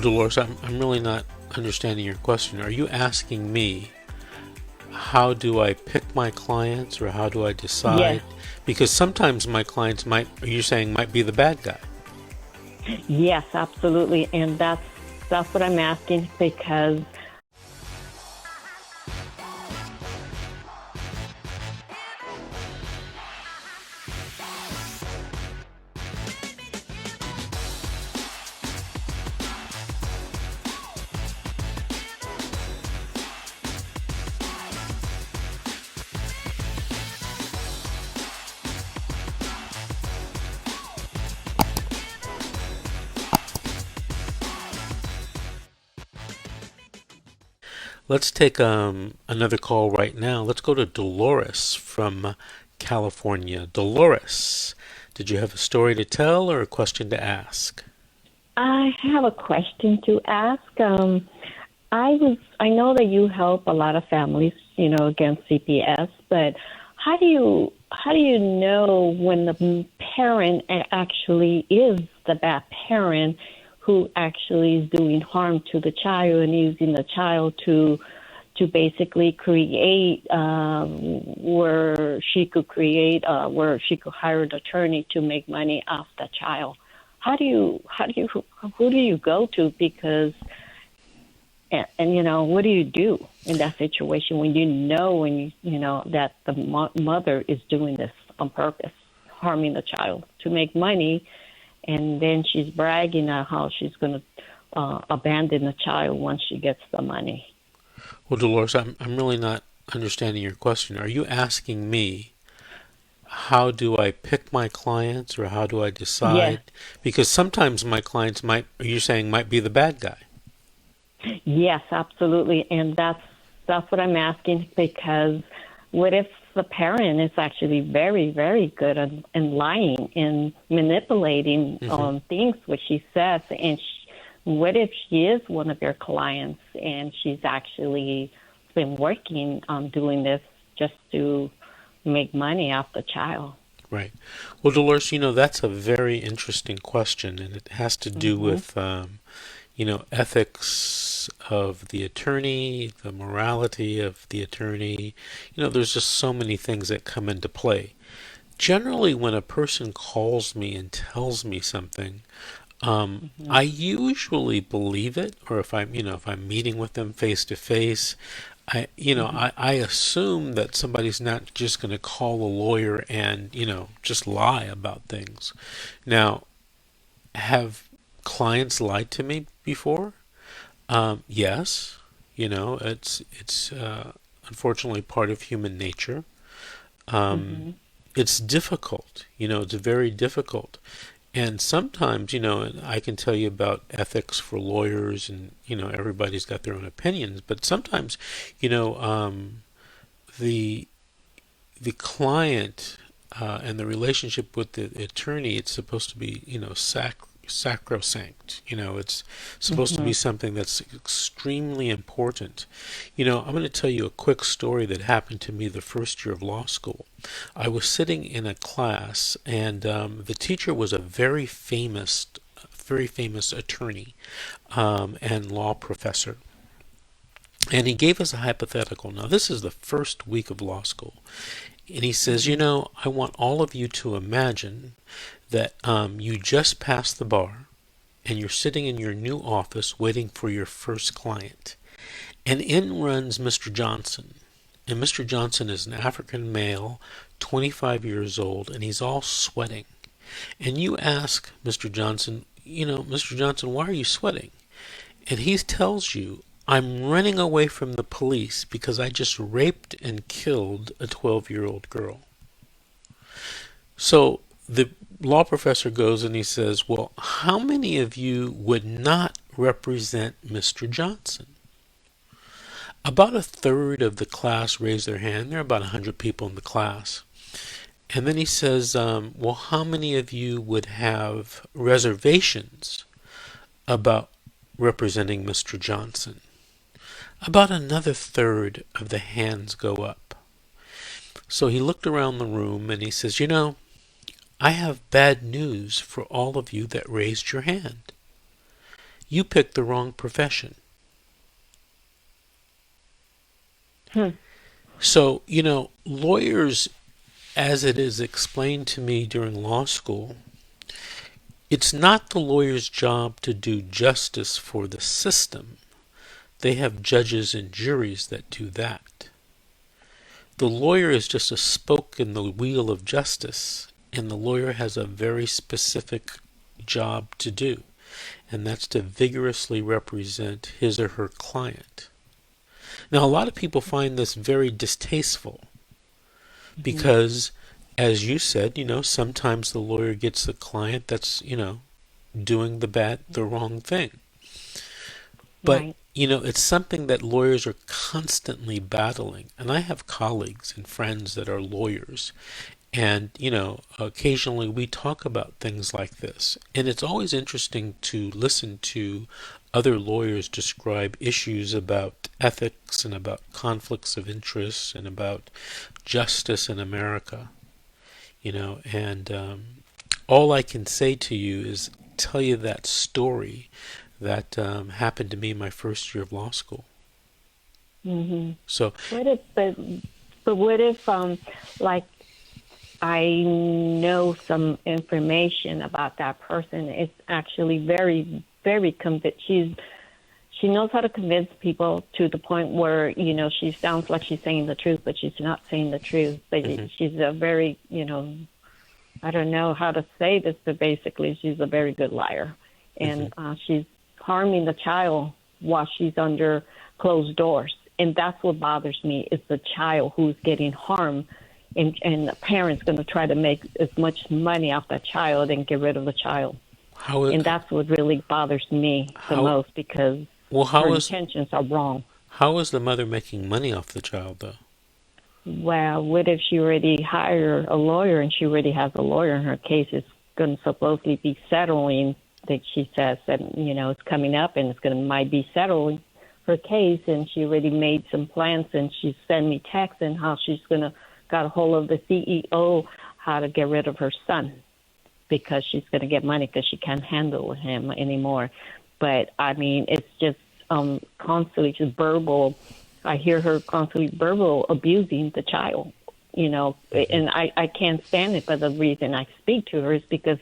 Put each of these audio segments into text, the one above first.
Dolores, I'm really not understanding your question. Are you asking me how do I pick my clients or how do I Yes, decide? Because sometimes my clients might, are you saying, might be the bad guy? yes, absolutely, and that's what I'm asking because Let's take another call right now. Let's go to Dolores from California. Dolores, did you have a story to tell or a question to ask? I have a question to ask. I know that you help a lot of families, against CPS, but how do you know when the parent actually is the bad parent who actually is doing harm to the child and using the child to basically create where she could hire an attorney to make money off the child? How do you who do you go to? Because and what do you do in that situation when you know that the mother is doing this on purpose, harming the child to make money, and then she's bragging on how she's going to abandon the child once she gets the money. Well, Dolores, I'm really not understanding your question. Are you asking me how do I pick my clients or how do I Yes, decide? Because sometimes my clients might, are you saying, might be the bad guy? yes, absolutely, and that's what I'm asking because what if the parent is actually very, very good in lying and manipulating Hmm. things what she says, and what if she is one of your clients and she's actually been working on doing this just to make money off the child? Right. Well, Dolores, that's a very interesting question, and it has to do Mhm. with, ethics of the attorney, the morality of the attorney. There's just so many things that come into play. Generally, when a person calls me and tells me something, Mhm. I usually believe it, or if I'm meeting with them face to face, I, you know, Mhm. I assume that somebody's not just going to call a lawyer and, just lie about things. Now, have clients lied to me before? Yes. It's unfortunately part of human nature. Um, Mhm. it's difficult. It's very difficult. And sometimes, and I can tell you about ethics for lawyers, and everybody's got their own opinions. But sometimes, you know, um, the the client and the relationship with the attorney, it's supposed to be, sacrosanct. It's supposed to be Mhm. something that's extremely important. I'm going to tell you a quick story that happened to me the first year of law school. I was sitting in a class, and the teacher was a very famous attorney and law professor. And he gave us a hypothetical. Now, this is the first week of law school. And he says, Mhm. I want all of you to imagine that you just passed the bar and you're sitting in your new office waiting for your first client. And in runs Mr. Johnson. And Mr. Johnson is an African male, 25 years old, and he's all sweating. And you ask Mr. Johnson, Mr. Johnson, why are you sweating? And he tells you, I'm running away from the police because I just raped and killed a 12-year-old girl. So the law professor goes and he says, well, how many of you would not represent Mr. Johnson? About a third of the class raised their hand. There are about 100 people in the class. And then he says, well, how many of you would have reservations about representing Mr. Johnson? About another third of the hands go up. So he looked around the room and he says, I have bad news for all of you that raised your hand. you picked the wrong profession. So, lawyers, as it is explained to me during law school, it's not the lawyer's job to do justice for the system. They have judges and juries that do that. The lawyer is just a spoke in the wheel of justice, and the lawyer has a very specific job to do, and that's to vigorously represent his or her client. Now, a lot of people find this very distasteful because, as you said, sometimes the lawyer gets the client that's, doing the wrong thing. But, Right. it's something that lawyers are constantly battling. And I have colleagues and friends that are lawyers. And, occasionally we talk about things like this. And it's always interesting to listen to other lawyers describe issues about ethics and about conflicts of interest and about justice in America. And all I can say to you is tell you that story that happened to me my first year of law school. Mhm. So, What if, but what if, like, I know some information about that person? It's actually very, very she knows how to convince people to the point where, she sounds like she's saying the truth, but she's not saying the truth. But she's a very, I don't know how to say this, but basically she's a very good liar. And she's harming the child while she's under closed doors. And that's what bothers me, is the child who's getting harmed, and the parent's going to try to make as much money off that child and get rid of the child. And that's what really bothers me the most, because her intentions are wrong. How is the mother making money off the child, though? Well, what if she already hired a lawyer, and she already has a lawyer, and her case is going to supposedly be settling, that she says that, it's coming up and might be settling her case, and she already made some plans, and she sent me texts and how she's going to got a hold of the CEO how to get rid of her son, because she's going to get money because she can't handle him anymore. But, I mean, it's just constantly just verbal. I hear her constantly verbal abusing the child, and I can't stand it. But the reason I speak to her is because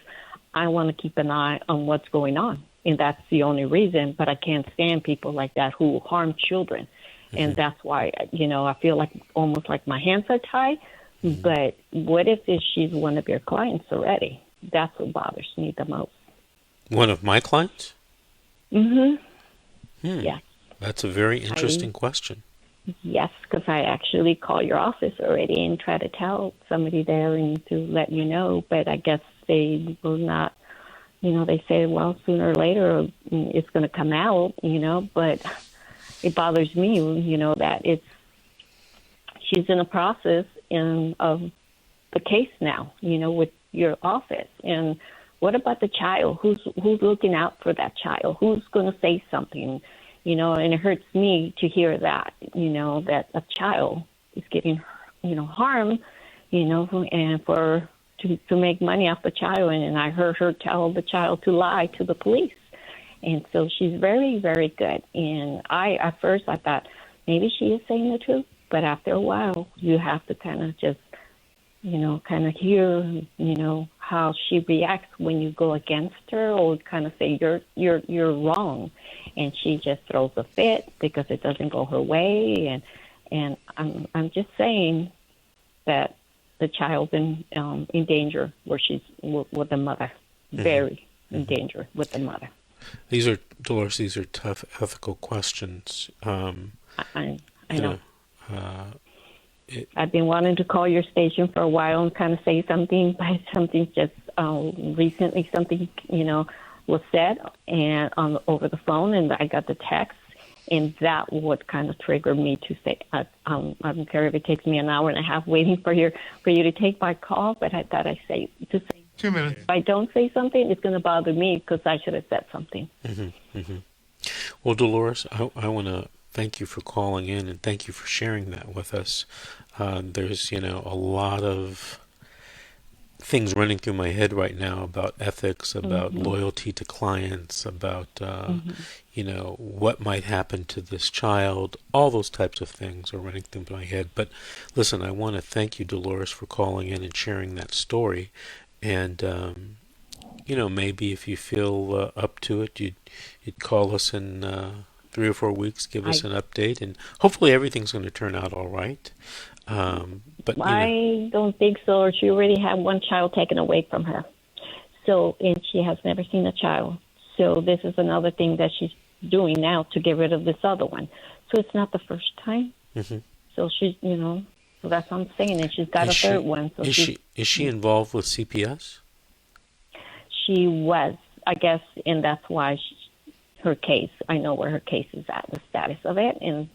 I want to keep an eye on what's going on. And that's the only reason. But I can't stand people like that who harm children. And that's why, I feel like almost like my hands are tied. But what if she's one of your clients already? That's what bothers me the most. One of my clients? Yes. That's a very interesting question. Yes, because I actually called your office already and tried to tell somebody there and to let you know. But I guess they will not, they say, well, sooner or later it's going to come out, but it bothers me, that she's in a process of the case now, with your office. And what about the child? Who's looking out for that child? Who's going to say something? And it hurts me to hear that, that a child is getting, harmed, and to make money off the child. And I heard her tell the child to lie to the police. And so she's very, very good. And at first I thought maybe she is saying the truth, but after a while you have to kind of just, kind of hear, how she reacts when you go against her, or kind of say you're wrong, and she just throws a fit because it doesn't go her way. And I'm just saying that the child's in danger where she's with the mother, very in danger with the mother. Dolores, these are tough ethical questions. I know. I've been wanting to call your station for a while and kind of say something, but something's just recently something, was said and over the phone, and I got the text, and that would kind of trigger me to say, I don't care if it takes me an hour and a half waiting for you to take my call, but I thought I'd say 2 minutes. If I don't say something, it's going to bother me because I should have said something. Well, Dolores, I want to thank you for calling in, and thank you for sharing that with us. There's, a lot of things running through my head right now about ethics, about Mhm. loyalty to clients, about Mhm. what might happen to this child. All those types of things are running through my head. But listen, I want to thank you, Dolores, for calling in and sharing that story. And maybe if you feel up to it, you'd call us in 3 or 4 weeks, give us I an update, and hopefully everything's going to turn out all right. But I don't think so. She already had one child taken away from her. So, and she has never seen a child. So this is another thing that she's doing now to get rid of this other one. So it's not the first time. mhm. So she's, so that's what I'm saying. And she's got is a third she one. So is she is she involved with CPS? she was, I guess, and that's why her case, I know where her case is at, the status of it. And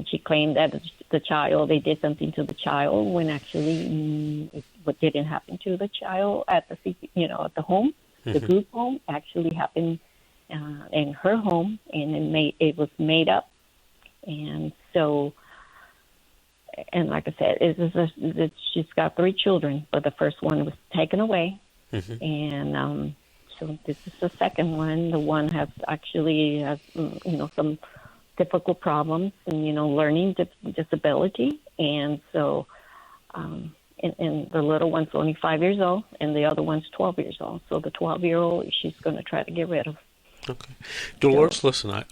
she claimed that the child, they did something to the child when actually what didn't happen to the child at at the home. The hmm group home actually happened in her home, and it was made up. And so, and like I said, she's got 3 children, but the first one was taken away, hmm and so this is the second one. The one has some difficult problems and learning disability, and so and the little one's only 5 years old, and the other one's 12 years old. So the 12-year-old she's going to try to get rid of. Okay. So Dolores, listen,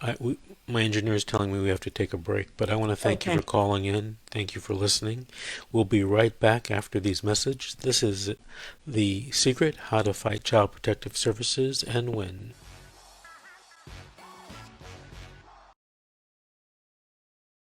my engineer is telling me we have to take a break, but I want to thank you okay, for calling in. Thank you for listening. We'll be right back after these messages. This is The Secret: How to Fight Child Protective Services and Win.